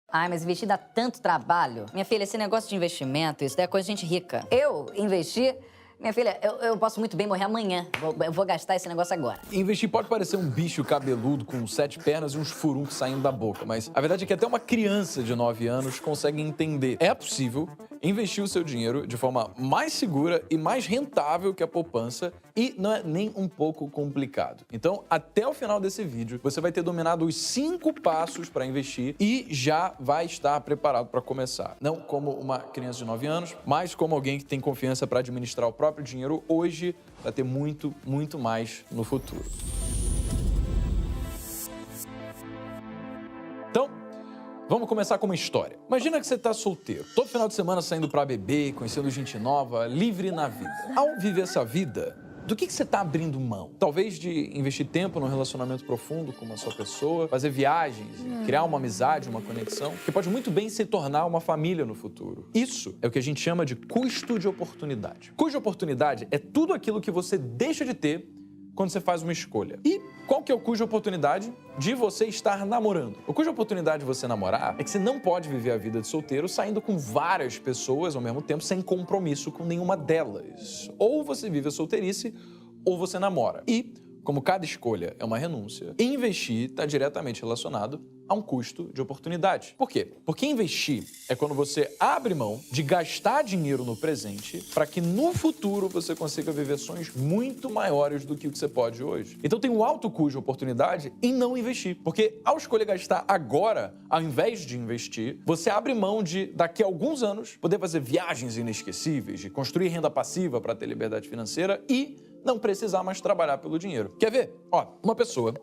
Ai, mas investir dá tanto trabalho. Minha filha, esse negócio de investimento, isso daí é coisa de gente rica. Eu investir... Minha filha, eu posso muito bem morrer amanhã. Eu vou gastar esse negócio agora. Investir pode parecer um bicho cabeludo com 7 pernas e uns furuncos saindo da boca, mas a verdade é que até uma criança de 9 anos consegue entender. É possível investir o seu dinheiro de forma mais segura e mais rentável que a poupança e não é nem um pouco complicado. Então, até o final desse vídeo, você vai ter dominado os 5 passos para investir e já vai estar preparado para começar. Não como uma criança de 9 anos, mas como alguém que tem confiança para administrar o próprio dinheiro hoje, vai ter muito, muito mais no futuro. Então, vamos começar com uma história. Imagina que você está solteiro, todo final de semana saindo para beber, conhecendo gente nova, livre na vida. Ao viver essa vida, do que você está abrindo mão? Talvez de investir tempo num relacionamento profundo com uma só pessoa, fazer viagens, criar uma amizade, uma conexão, que pode muito bem se tornar uma família no futuro. Isso é o que a gente chama de custo de oportunidade. Custo de oportunidade é tudo aquilo que você deixa de ter quando você faz uma escolha. E qual que é o custo de oportunidade de você estar namorando? O custo de oportunidade de você namorar é que você não pode viver a vida de solteiro saindo com várias pessoas ao mesmo tempo sem compromisso com nenhuma delas. Ou você vive a solteirice ou você namora. E, como cada escolha é uma renúncia, investir está diretamente relacionado a um custo de oportunidade. Por quê? Porque investir é quando você abre mão de gastar dinheiro no presente para que no futuro você consiga viver sonhos muito maiores do que o que você pode hoje. Então tem um alto custo de oportunidade em não investir. Porque ao escolher gastar agora, ao invés de investir, você abre mão de, daqui a alguns anos, poder fazer viagens inesquecíveis, de construir renda passiva para ter liberdade financeira e não precisar mais trabalhar pelo dinheiro. Quer ver? Ó, uma pessoa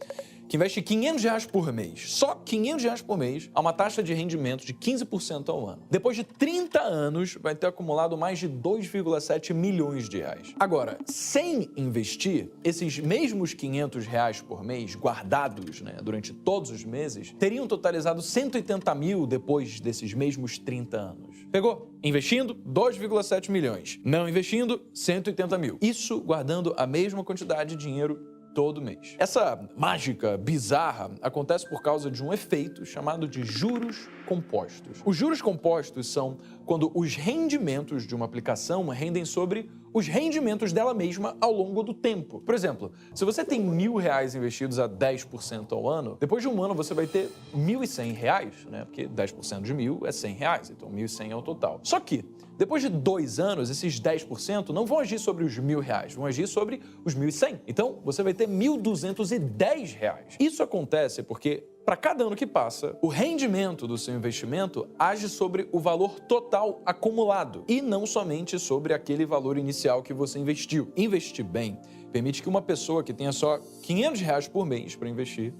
que investe R$500 por mês, só R$500 por mês, a uma taxa de rendimento de 15% ao ano. Depois de 30 anos, vai ter acumulado mais de 2,7 milhões de reais. Agora, sem investir, esses mesmos R$500 por mês, guardados, durante todos os meses, teriam totalizado 180 mil depois desses mesmos 30 anos. Pegou? Investindo, 2,7 milhões. Não investindo, 180 mil. Isso guardando a mesma quantidade de dinheiro todo mês. Essa mágica bizarra acontece por causa de um efeito chamado de juros compostos. Os juros compostos são quando os rendimentos de uma aplicação rendem sobre os rendimentos dela mesma ao longo do tempo. Por exemplo, se você tem R$1.000 investidos a 10% ao ano, depois de um ano você vai ter R$1.100, Porque 10% de 1.000 é R$100, então 1.100 é o total. Só que, depois de 2 anos, esses 10% não vão agir sobre os R$1.000, vão agir sobre os 1.100. Então, você vai ter R$1.210. Isso acontece porque, para cada ano que passa, o rendimento do seu investimento age sobre o valor total acumulado e não somente sobre aquele valor inicial que você investiu. Investir bem permite que uma pessoa que tenha só R$500 por mês para investir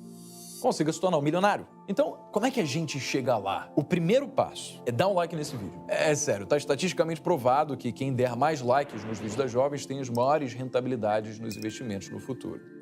consiga se tornar um milionário. Então, como é que a gente chega lá? O primeiro passo é dar um like nesse vídeo. É sério, tá estatisticamente provado que quem der mais likes nos vídeos das jovens tem as maiores rentabilidades nos investimentos no futuro.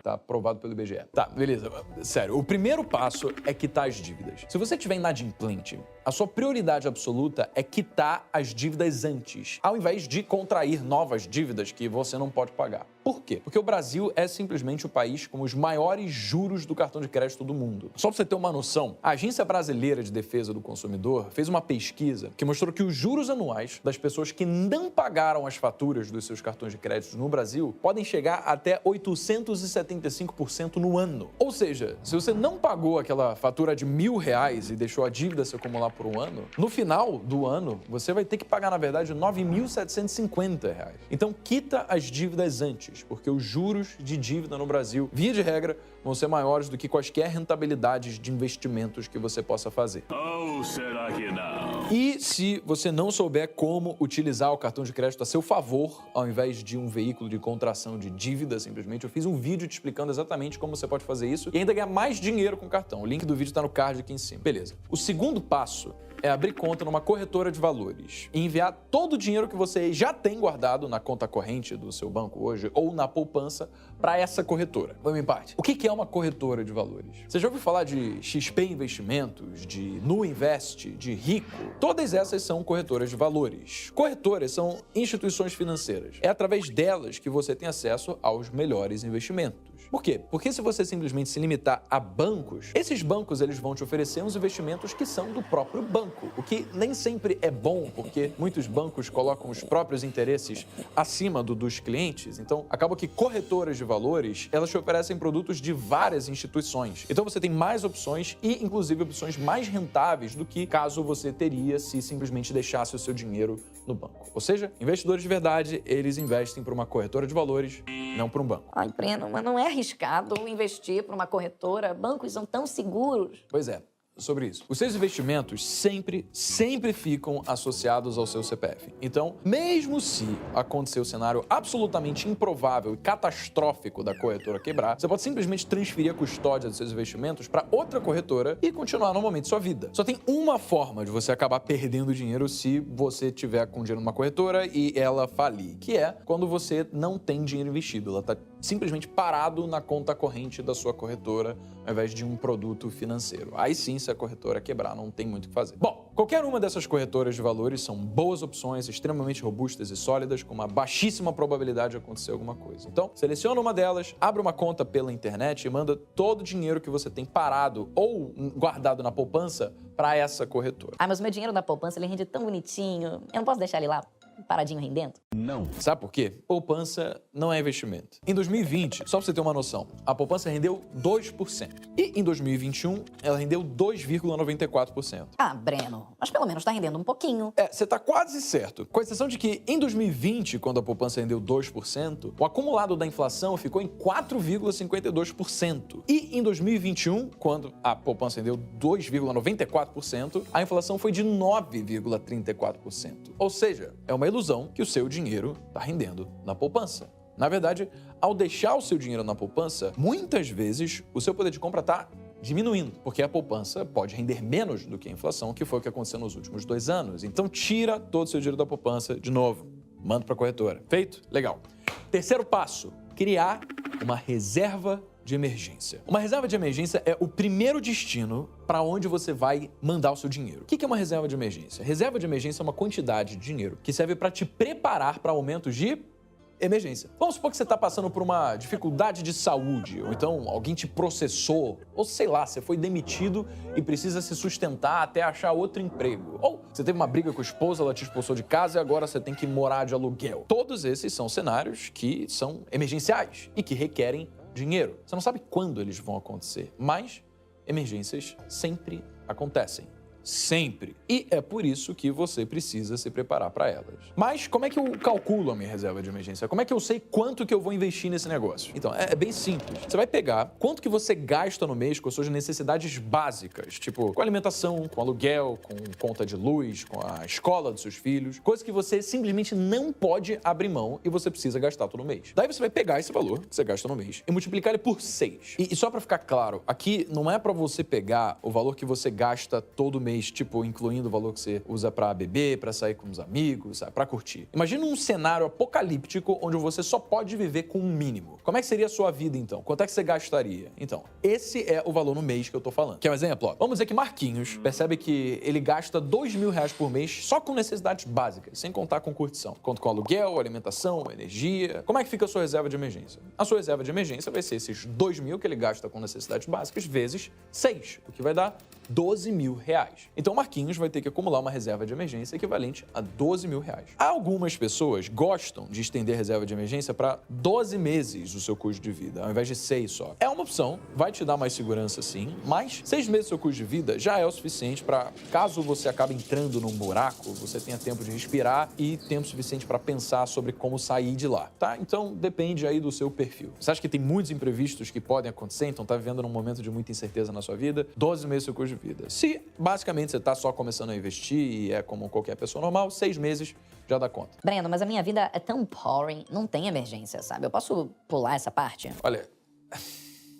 Tá aprovado pelo IBGE. Tá, beleza. Sério, o primeiro passo é quitar as dívidas. Se você estiver inadimplente, a sua prioridade absoluta é quitar as dívidas antes, ao invés de contrair novas dívidas que você não pode pagar. Por quê? Porque o Brasil é simplesmente o país com os maiores juros do cartão de crédito do mundo. Só pra você ter uma noção, a Agência Brasileira de Defesa do Consumidor fez uma pesquisa que mostrou que os juros anuais das pessoas que não pagaram as faturas dos seus cartões de crédito no Brasil podem chegar até 875% no ano. Ou seja, se você não pagou aquela fatura de R$1.000 e deixou a dívida se acumular por um ano, no final do ano, você vai ter que pagar, na verdade, R$9.750. Então, quita as dívidas antes, porque os juros de dívida no Brasil, via de regra, vão ser maiores do que quaisquer rentabilidades de investimentos que você possa fazer. Ou será que não? E se você não souber como utilizar o cartão de crédito a seu favor, ao invés de um veículo de contração de dívida, simplesmente, eu fiz um vídeo te explicando exatamente como você pode fazer isso e ainda ganhar mais dinheiro com o cartão. O link do vídeo está no card aqui em cima. Beleza. O segundo passo é abrir conta numa corretora de valores e enviar todo o dinheiro que você já tem guardado na conta corrente do seu banco hoje ou na poupança para essa corretora. Vamos em parte. O que é uma corretora de valores? Você já ouviu falar de XP Investimentos, de Nu Invest, de Rico? Todas essas são corretoras de valores. Corretoras são instituições financeiras. É através delas que você tem acesso aos melhores investimentos. Por quê? Porque se você simplesmente se limitar a bancos, esses bancos eles vão te oferecer uns investimentos que são do próprio banco, o que nem sempre é bom, porque muitos bancos colocam os próprios interesses acima dos clientes. Então, acaba que corretoras de valores, elas te oferecem produtos de várias instituições. Então, você tem mais opções e, inclusive, opções mais rentáveis do que caso você teria se simplesmente deixasse o seu dinheiro no banco. Ou seja, investidores de verdade, eles investem para uma corretora de valores, não para um banco. Ai, Breno, mas não é arriscado investir para uma corretora? Bancos são tão seguros. Pois é. Sobre isso. Os seus investimentos sempre ficam associados ao seu CPF. Então, mesmo se acontecer o cenário absolutamente improvável e catastrófico da corretora quebrar, você pode simplesmente transferir a custódia dos seus investimentos para outra corretora e continuar normalmente sua vida. Só tem uma forma de você acabar perdendo dinheiro se você tiver com dinheiro numa corretora e ela falir, que é quando você não tem dinheiro investido. Ela está simplesmente parado na conta corrente da sua corretora, ao invés de um produto financeiro. Aí sim, se a corretora quebrar, não tem muito o que fazer. Bom, qualquer uma dessas corretoras de valores são boas opções, extremamente robustas e sólidas, com uma baixíssima probabilidade de acontecer alguma coisa. Então, seleciona uma delas, abre uma conta pela internet e manda todo o dinheiro que você tem parado ou guardado na poupança para essa corretora. Ah, mas o meu dinheiro da poupança, ele rende tão bonitinho. Eu não posso deixar ele lá paradinho rendendo? Não. Sabe por quê? Poupança não é investimento. Em 2020, só pra você ter uma noção, a poupança rendeu 2%. E em 2021, ela rendeu 2,94%. Ah, Breno, mas pelo menos tá rendendo um pouquinho. Você tá quase certo. Com exceção de que em 2020, quando a poupança rendeu 2%, o acumulado da inflação ficou em 4,52%. E em 2021, quando a poupança rendeu 2,94%, a inflação foi de 9,34%. Ou seja, é uma ilusão que o seu dinheiro está rendendo na poupança. Na verdade, ao deixar o seu dinheiro na poupança, muitas vezes o seu poder de compra está diminuindo, porque a poupança pode render menos do que a inflação, que foi o que aconteceu nos últimos 2 anos. Então, tira todo o seu dinheiro da poupança de novo, manda para a corretora. Feito? Legal. Terceiro passo, criar uma reserva de emergência. Uma reserva de emergência é o primeiro destino para onde você vai mandar o seu dinheiro. O que é uma reserva de emergência? Reserva de emergência é uma quantidade de dinheiro que serve para te preparar para aumentos de emergência. Vamos supor que você está passando por uma dificuldade de saúde, ou então alguém te processou, ou sei lá, você foi demitido e precisa se sustentar até achar outro emprego. Ou você teve uma briga com a esposa, ela te expulsou de casa e agora você tem que morar de aluguel. Todos esses são cenários que são emergenciais e que requerem dinheiro. Você não sabe quando eles vão acontecer, mas emergências sempre acontecem. Sempre. E é por isso que você precisa se preparar para elas. Mas como é que eu calculo a minha reserva de emergência? Como é que eu sei quanto que eu vou investir nesse negócio? Então, é bem simples. Você vai pegar quanto que você gasta no mês com as suas necessidades básicas, tipo com alimentação, com aluguel, com conta de luz, com a escola dos seus filhos, coisas que você simplesmente não pode abrir mão e você precisa gastar todo mês. Daí você vai pegar esse valor que você gasta no mês e multiplicar ele por 6. E só para ficar claro, aqui não é para você pegar o valor que você gasta todo mês, tipo, incluindo o valor que você usa pra beber, pra sair com os amigos, sabe, pra curtir. Imagina um cenário apocalíptico onde você só pode viver com um mínimo. Como é que seria a sua vida, então? Quanto é que você gastaria? Então, esse é o valor no mês que eu tô falando. Quer um exemplo? Ó, vamos dizer que Marquinhos percebe que ele gasta R$2.000 por mês só com necessidades básicas, sem contar com curtição. Conta com aluguel, alimentação, energia. Como é que fica a sua reserva de emergência? A sua reserva de emergência vai ser esses R$2.000 que ele gasta com necessidades básicas vezes 6, o que vai dar R$12.000. Então, Marquinhos vai ter que acumular uma reserva de emergência equivalente a R$12.000. Algumas pessoas gostam de estender a reserva de emergência para 12 meses do seu custo de vida, ao invés de 6 só. É uma opção, vai te dar mais segurança sim, mas 6 meses do seu custo de vida já é o suficiente para, caso você acabe entrando num buraco, você tenha tempo de respirar e tempo suficiente para pensar sobre como sair de lá, tá? Então, depende aí do seu perfil. Você acha que tem muitos imprevistos que podem acontecer, então tá vivendo num momento de muita incerteza na sua vida? 12 meses do seu custo de vida. Se, basicamente, você tá só começando a investir e é como qualquer pessoa normal, 6 meses já dá conta. Breno, mas a minha vida é tão boring, não tem emergência, sabe? Eu posso pular essa parte? Olha,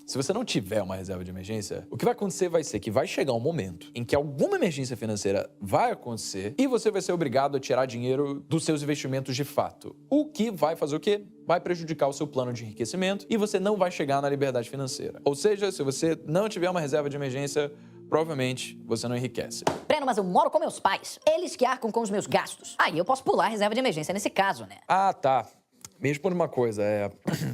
se você não tiver uma reserva de emergência, o que vai acontecer vai ser que vai chegar um momento em que alguma emergência financeira vai acontecer e você vai ser obrigado a tirar dinheiro dos seus investimentos de fato. O que vai fazer o quê? Vai prejudicar o seu plano de enriquecimento e você não vai chegar na liberdade financeira. Ou seja, se você não tiver uma reserva de emergência, provavelmente você não enriquece. Breno, mas eu moro com meus pais. Eles que arcam com os meus gastos. Aí eu posso pular a reserva de emergência nesse caso, né? Ah, tá. Me responde uma coisa,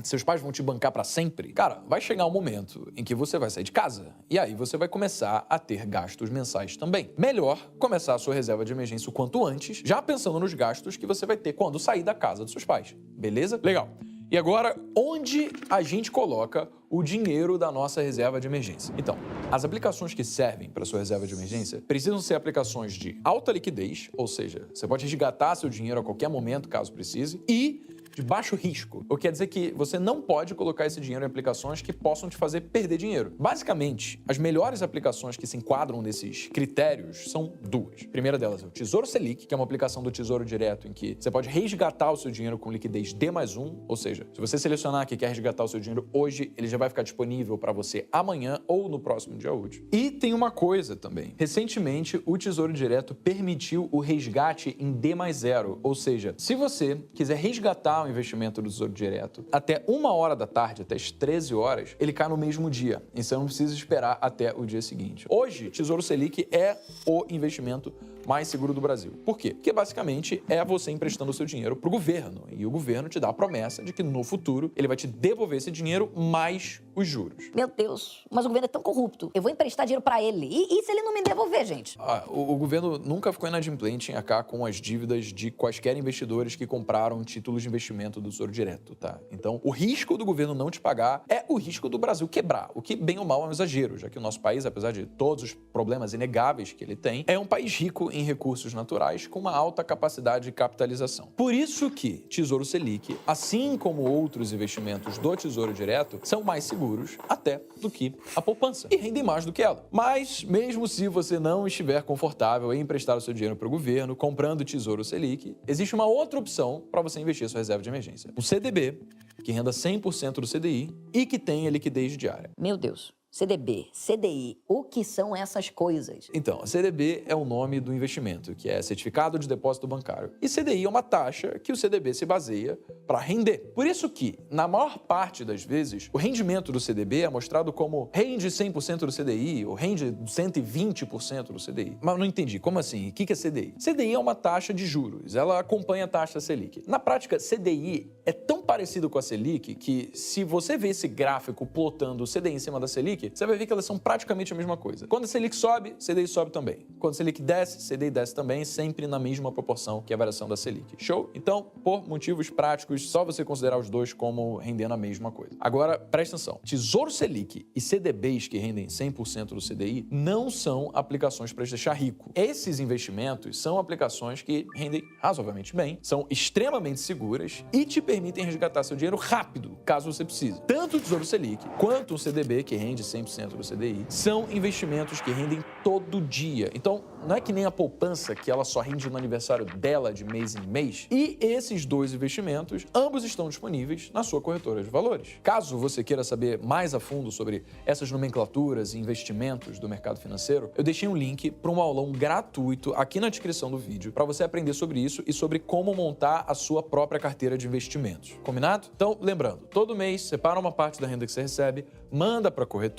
seus pais vão te bancar pra sempre? Cara, vai chegar um momento em que você vai sair de casa e aí você vai começar a ter gastos mensais também. Melhor começar a sua reserva de emergência o quanto antes, já pensando nos gastos que você vai ter quando sair da casa dos seus pais. Beleza? Legal. E agora, onde a gente coloca o dinheiro da nossa reserva de emergência? Então, as aplicações que servem para sua reserva de emergência precisam ser aplicações de alta liquidez, ou seja, você pode resgatar seu dinheiro a qualquer momento, caso precise, e de baixo risco, o que quer dizer que você não pode colocar esse dinheiro em aplicações que possam te fazer perder dinheiro. Basicamente, as melhores aplicações que se enquadram nesses critérios são duas. A primeira delas é o Tesouro Selic, que é uma aplicação do Tesouro Direto em que você pode resgatar o seu dinheiro com liquidez D+1, ou seja, se você selecionar que quer resgatar o seu dinheiro hoje, ele já vai ficar disponível para você amanhã ou no próximo dia útil. E tem uma coisa também. Recentemente, o Tesouro Direto permitiu o resgate em D+0, ou seja, se você quiser resgatar o investimento do Tesouro Direto até 1h da tarde, até as 13 horas, ele cai no mesmo dia. E você não precisa esperar até o dia seguinte. Hoje, Tesouro Selic é o investimento mais seguro do Brasil. Por quê? Porque basicamente é você emprestando o seu dinheiro para o governo. E o governo te dá a promessa de que no futuro ele vai te devolver esse dinheiro mais os juros. Meu Deus, mas o governo é tão corrupto. Eu vou emprestar dinheiro pra ele. E se ele não me devolver, gente? O governo nunca ficou inadimplente em arcar com as dívidas de quaisquer investidores que compraram títulos de investimento do Tesouro Direto, tá? Então, o risco do governo não te pagar é o risco do Brasil quebrar, o que, bem ou mal, é um exagero, já que o nosso país, apesar de todos os problemas inegáveis que ele tem, é um país rico em recursos naturais com uma alta capacidade de capitalização. Por isso que Tesouro Selic, assim como outros investimentos do Tesouro Direto, são mais seguros até do que a poupança e rendem mais do que ela. Mas, mesmo se você não estiver confortável em emprestar o seu dinheiro para o governo, comprando Tesouro Selic, existe uma outra opção para você investir a sua reserva de emergência. O CDB, que renda 100% do CDI e que tem a liquidez diária. Meu Deus. CDB, CDI, o que são essas coisas? Então, a CDB é o nome do investimento, que é Certificado de Depósito Bancário. E CDI é uma taxa que o CDB se baseia para render. Por isso que, na maior parte das vezes, o rendimento do CDB é mostrado como rende 100% do CDI ou rende 120% do CDI. Mas não entendi, como assim? O que é CDI? CDI é uma taxa de juros, ela acompanha a taxa Selic. Na prática, CDI é tão parecido com a Selic que, se você vê esse gráfico plotando o CDI em cima da Selic, você vai ver que elas são praticamente a mesma coisa. Quando a Selic sobe, CDI sobe também. Quando a Selic desce, CDI desce também, sempre na mesma proporção que a variação da Selic. Show? Então, por motivos práticos, só você considerar os dois como rendendo a mesma coisa. Agora, presta atenção. Tesouro Selic e CDBs que rendem 100% do CDI não são aplicações para te deixar rico. Esses investimentos são aplicações que rendem razoavelmente bem, são extremamente seguras e te permitem resgatar seu dinheiro rápido, caso você precise. Tanto o Tesouro Selic quanto o CDB, que rende 100% do CDI, são investimentos que rendem todo dia. Então, não é que nem a poupança, que ela só rende no aniversário dela de mês em mês. E esses dois investimentos, ambos estão disponíveis na sua corretora de valores. Caso você queira saber mais a fundo sobre essas nomenclaturas e investimentos do mercado financeiro, eu deixei um link para um aulão gratuito aqui na descrição do vídeo para você aprender sobre isso e sobre como montar a sua própria carteira de investimentos. Combinado? Então, lembrando, todo mês separa uma parte da renda que você recebe, manda para a corretora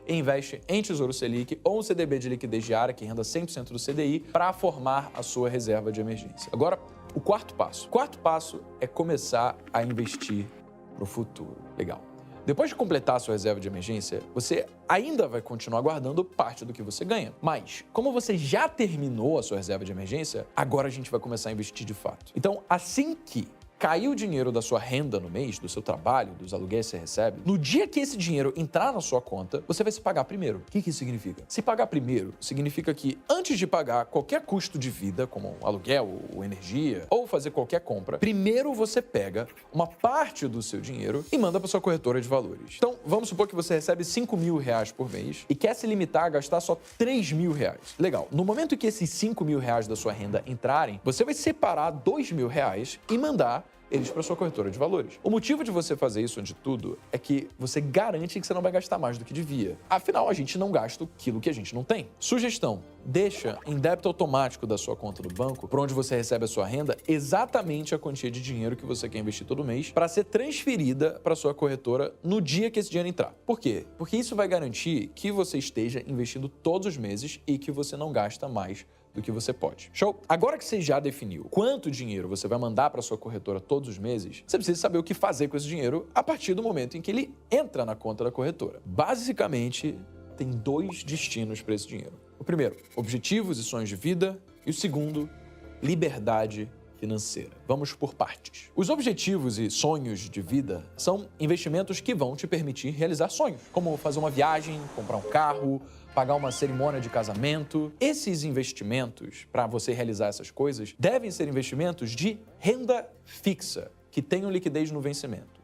e investe em Tesouro Selic ou um CDB de liquidez diária que renda 100% do CDI para formar a sua reserva de emergência. Agora, o quarto passo. O quarto passo é começar a investir para o futuro. Legal. Depois de completar a sua reserva de emergência, você ainda vai continuar guardando parte do que você ganha. Mas, como você já terminou a sua reserva de emergência, agora a gente vai começar a investir de fato. Então, assim que caiu o dinheiro da sua renda no mês, do seu trabalho, dos aluguéis que você recebe, no dia que esse dinheiro entrar na sua conta, você vai se pagar primeiro. O que isso significa? Se pagar primeiro significa que, antes de pagar qualquer custo de vida, como aluguel ou energia, ou fazer qualquer compra, primeiro você pega uma parte do seu dinheiro e manda para sua corretora de valores. Então, vamos supor que você recebe R$5.000 por mês e quer se limitar a gastar só R$3.000. Legal. No momento em que esses R$5.000 da sua renda entrarem, você vai separar R$2.000 e mandar eles para sua corretora de valores. O motivo de você fazer isso, antes de tudo, é que você garante que você não vai gastar mais do que devia. Afinal, a gente não gasta aquilo que a gente não tem. Sugestão: deixa em débito automático da sua conta do banco, por onde você recebe a sua renda, exatamente a quantia de dinheiro que você quer investir todo mês para ser transferida para sua corretora no dia que esse dinheiro entrar. Por quê? Porque isso vai garantir que você esteja investindo todos os meses e que você não gasta mais do que você pode. Show? Agora que você já definiu quanto dinheiro você vai mandar para sua corretora todos os meses, você precisa saber o que fazer com esse dinheiro a partir do momento em que ele entra na conta da corretora. Basicamente, tem 2 destinos para esse dinheiro. O primeiro, objetivos e sonhos de vida, e o segundo, liberdade financeira. Vamos por partes. Os objetivos e sonhos de vida são investimentos que vão te permitir realizar sonhos, como fazer uma viagem, comprar um carro, pagar uma cerimônia de casamento. Esses investimentos, para você realizar essas coisas, devem ser investimentos de renda fixa, que tenham liquidez no vencimento.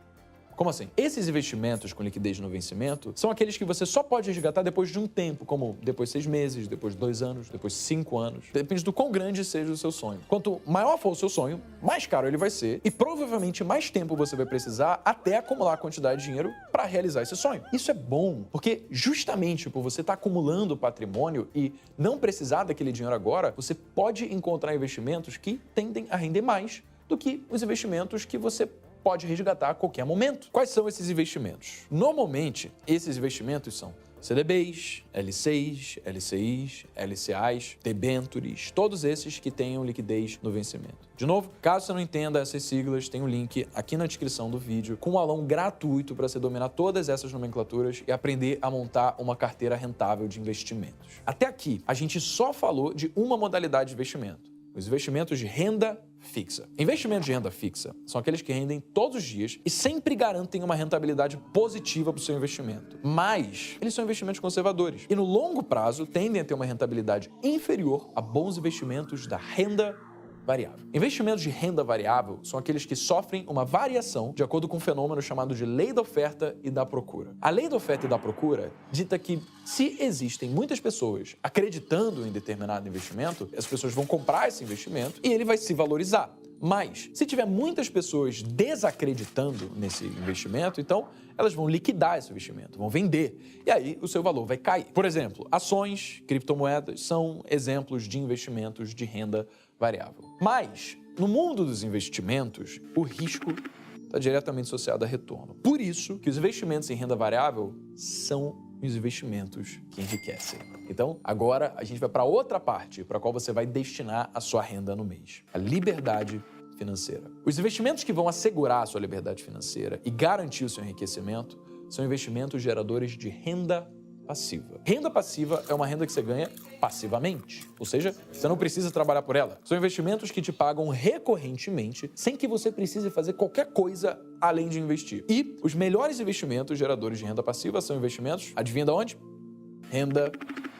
Como assim? Esses investimentos com liquidez no vencimento são aqueles que você só pode resgatar depois de um tempo, como depois de 6 meses, depois de 2 anos, depois de 5 anos. Depende do quão grande seja o seu sonho. Quanto maior for o seu sonho, mais caro ele vai ser e provavelmente mais tempo você vai precisar até acumular a quantidade de dinheiro para realizar esse sonho. Isso é bom, porque justamente por você estar acumulando patrimônio e não precisar daquele dinheiro agora, você pode encontrar investimentos que tendem a render mais do que os investimentos que você pode resgatar a qualquer momento. Quais são esses investimentos? Normalmente, esses investimentos são CDBs, L6, LCIs, LCAs, debentures, todos esses que tenham liquidez no vencimento. De novo, caso você não entenda essas siglas, tem um link aqui na descrição do vídeo com um aulão gratuito para você dominar todas essas nomenclaturas e aprender a montar uma carteira rentável de investimentos. Até aqui, a gente só falou de uma modalidade de investimento. Os investimentos de renda fixa. Investimentos de renda fixa são aqueles que rendem todos os dias e sempre garantem uma rentabilidade positiva para o seu investimento. Mas eles são investimentos conservadores e no longo prazo tendem a ter uma rentabilidade inferior a bons investimentos da renda variável. Investimentos de renda variável são aqueles que sofrem uma variação de acordo com um fenômeno chamado de lei da oferta e da procura. A lei da oferta e da procura dita que se existem muitas pessoas acreditando em determinado investimento, as pessoas vão comprar esse investimento e ele vai se valorizar. Mas, se tiver muitas pessoas desacreditando nesse investimento, então elas vão liquidar esse investimento, vão vender. E aí o seu valor vai cair. Por exemplo, ações, criptomoedas são exemplos de investimentos de renda variável. Mas, no mundo dos investimentos, o risco está diretamente associado a retorno. Por isso que os investimentos em renda variável são os investimentos que enriquecem. Então, agora a gente vai para outra parte para a qual você vai destinar a sua renda no mês. A liberdade financeira. Os investimentos que vão assegurar a sua liberdade financeira e garantir o seu enriquecimento são investimentos geradores de renda passiva. Renda passiva é uma renda que você ganha passivamente, ou seja, você não precisa trabalhar por ela. São investimentos que te pagam recorrentemente sem que você precise fazer qualquer coisa além de investir. E os melhores investimentos geradores de renda passiva são investimentos, adivinha de onde? Renda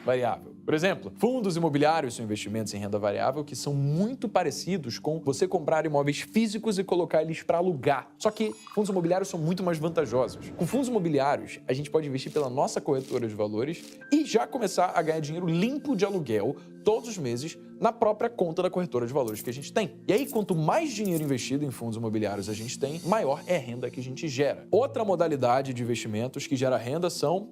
variável. Por exemplo, fundos imobiliários são investimentos em renda variável que são muito parecidos com você comprar imóveis físicos e colocar eles para alugar. Só que fundos imobiliários são muito mais vantajosos. Com fundos imobiliários, a gente pode investir pela nossa corretora de valores e já começar a ganhar dinheiro limpo de aluguel todos os meses na própria conta da corretora de valores que a gente tem. E aí, quanto mais dinheiro investido em fundos imobiliários a gente tem, maior é a renda que a gente gera. Outra modalidade de investimentos que gera renda são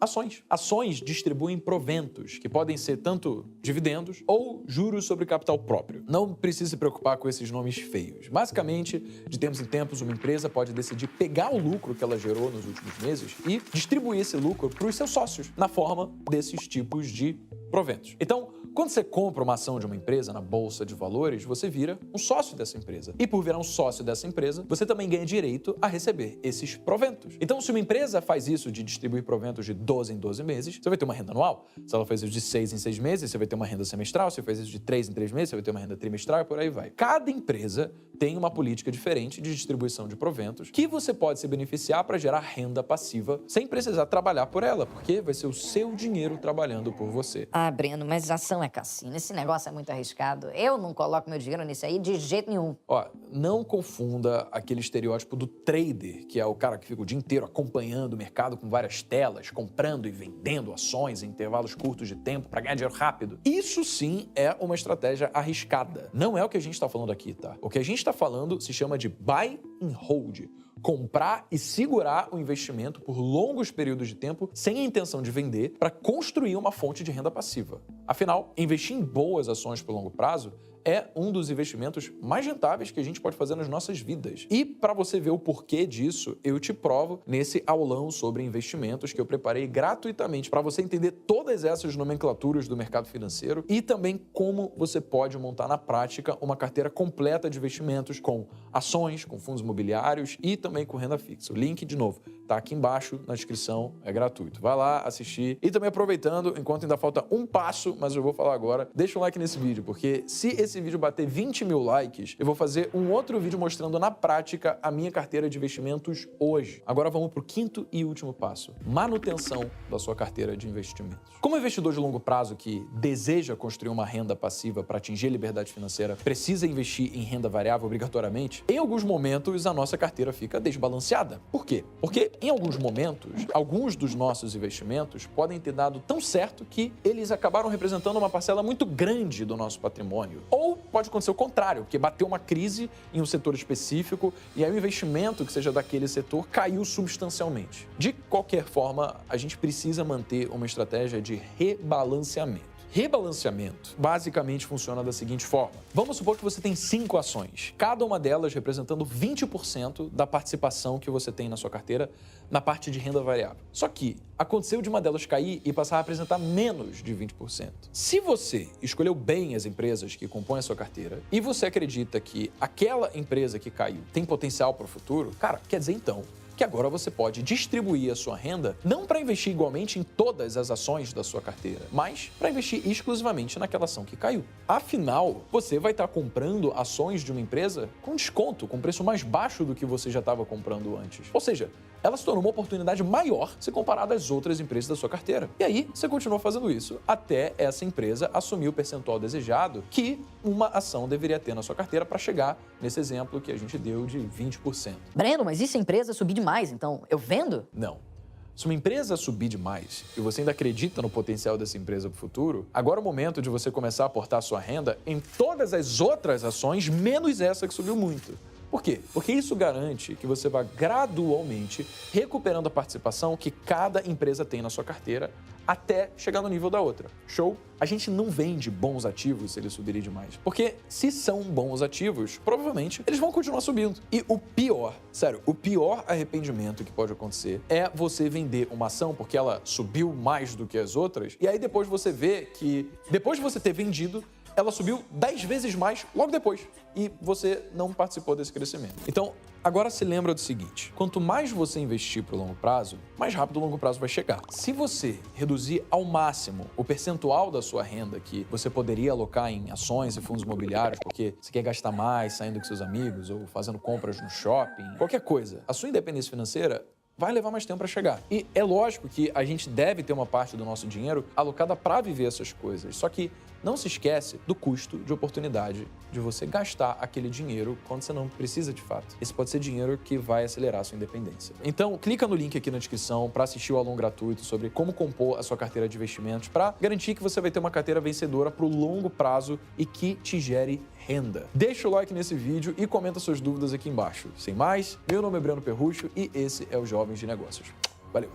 ações. Ações distribuem proventos, que podem ser tanto dividendos ou juros sobre capital próprio. Não precisa se preocupar com esses nomes feios. Basicamente, de tempos em tempos, uma empresa pode decidir pegar o lucro que ela gerou nos últimos meses e distribuir esse lucro para os seus sócios, na forma desses tipos de proventos. Então, quando você compra uma ação de uma empresa na bolsa de valores, você vira um sócio dessa empresa. E por virar um sócio dessa empresa, você também ganha direito a receber esses proventos. Então, se uma empresa faz isso de distribuir proventos de 12 em 12 meses, você vai ter uma renda anual. Se ela faz isso de 6 em 6 meses, você vai ter uma renda semestral. Se você faz isso de 3 em 3 meses, você vai ter uma renda trimestral e por aí vai. Cada empresa tem uma política diferente de distribuição de proventos que você pode se beneficiar para gerar renda passiva sem precisar trabalhar por ela, porque vai ser o seu dinheiro trabalhando por você. Ah, Breno, mas ação é cassino. Esse negócio é muito arriscado. Eu não coloco meu dinheiro nisso aí de jeito nenhum. Ó, não confunda aquele estereótipo do trader, que é o cara que fica o dia inteiro acompanhando o mercado com várias telas, comprando e vendendo ações em intervalos curtos de tempo para ganhar dinheiro rápido. Isso sim é uma estratégia arriscada. Não é o que a gente está falando aqui, tá? O que a gente está falando se chama de buy and hold. Comprar e segurar o investimento por longos períodos de tempo sem a intenção de vender para construir uma fonte de renda passiva. Afinal, investir em boas ações por longo prazo é um dos investimentos mais rentáveis que a gente pode fazer nas nossas vidas. E para você ver o porquê disso, eu te provo nesse aulão sobre investimentos que eu preparei gratuitamente para você entender todas essas nomenclaturas do mercado financeiro e também como você pode montar na prática uma carteira completa de investimentos com ações, com fundos imobiliários e também com renda fixa. O link, de novo, tá aqui embaixo na descrição, é gratuito. Vai lá assistir. E também aproveitando, enquanto ainda falta um passo, mas eu vou falar agora, deixa um like nesse vídeo, porque se esse vídeo bater 20 mil likes, eu vou fazer um outro vídeo mostrando na prática a minha carteira de investimentos hoje. Agora vamos pro quinto e último passo: manutenção da sua carteira de investimentos. Como investidor de longo prazo que deseja construir uma renda passiva para atingir a liberdade financeira, precisa investir em renda variável obrigatoriamente, em alguns momentos a nossa carteira fica desbalanceada. Por quê? Porque em alguns momentos, alguns dos nossos investimentos podem ter dado tão certo que eles acabaram representando uma parcela muito grande do nosso patrimônio. Ou pode acontecer o contrário, porque bateu uma crise em um setor específico e aí o investimento que seja daquele setor caiu substancialmente. De qualquer forma, a gente precisa manter uma estratégia de rebalanceamento. Rebalanceamento basicamente funciona da seguinte forma. Vamos supor que você tem 5 ações, cada uma delas representando 20% da participação que você tem na sua carteira na parte de renda variável. Só que aconteceu de uma delas cair e passar a apresentar menos de 20%. Se você escolheu bem as empresas que compõem a sua carteira e você acredita que aquela empresa que caiu tem potencial para o futuro, cara, quer dizer então que agora você pode distribuir a sua renda não para investir igualmente em todas as ações da sua carteira, mas para investir exclusivamente naquela ação que caiu. Afinal, você vai estar comprando ações de uma empresa com desconto, com preço mais baixo do que você já estava comprando antes. Ou seja, ela se tornou uma oportunidade maior se comparada às outras empresas da sua carteira. E aí, você continua fazendo isso até essa empresa assumir o percentual desejado que uma ação deveria ter na sua carteira para chegar nesse exemplo que a gente deu de 20%. Breno, mas e se a empresa subir demais, então eu vendo? Não. Se uma empresa subir demais e você ainda acredita no potencial dessa empresa para o futuro, agora é o momento de você começar a aportar a sua renda em todas as outras ações, menos essa que subiu muito. Por quê? Porque isso garante que você vá gradualmente recuperando a participação que cada empresa tem na sua carteira até chegar no nível da outra. Show? A gente não vende bons ativos se eles subirem demais. Porque se são bons ativos, provavelmente eles vão continuar subindo. E o pior, sério, o pior arrependimento que pode acontecer é você vender uma ação porque ela subiu mais do que as outras e aí depois você vê que, depois de você ter vendido, ela subiu 10 vezes mais logo depois e você não participou desse crescimento. Então, agora se lembra do seguinte: quanto mais você investir para o longo prazo, mais rápido o longo prazo vai chegar. Se você reduzir ao máximo o percentual da sua renda que você poderia alocar em ações e fundos imobiliários porque você quer gastar mais saindo com seus amigos ou fazendo compras no shopping, qualquer coisa, a sua independência financeira vai levar mais tempo para chegar. E é lógico que a gente deve ter uma parte do nosso dinheiro alocada para viver essas coisas. Só que não se esquece do custo de oportunidade de você gastar aquele dinheiro quando você não precisa de fato. Esse pode ser dinheiro que vai acelerar a sua independência. Então, clica no link aqui na descrição para assistir o aulão gratuito sobre como compor a sua carteira de investimentos para garantir que você vai ter uma carteira vencedora para o longo prazo e que te gere renda. Deixa o like nesse vídeo e comenta suas dúvidas aqui embaixo. Sem mais, meu nome é Breno Perrucho e esse é o Jovens de Negócios. Valeu!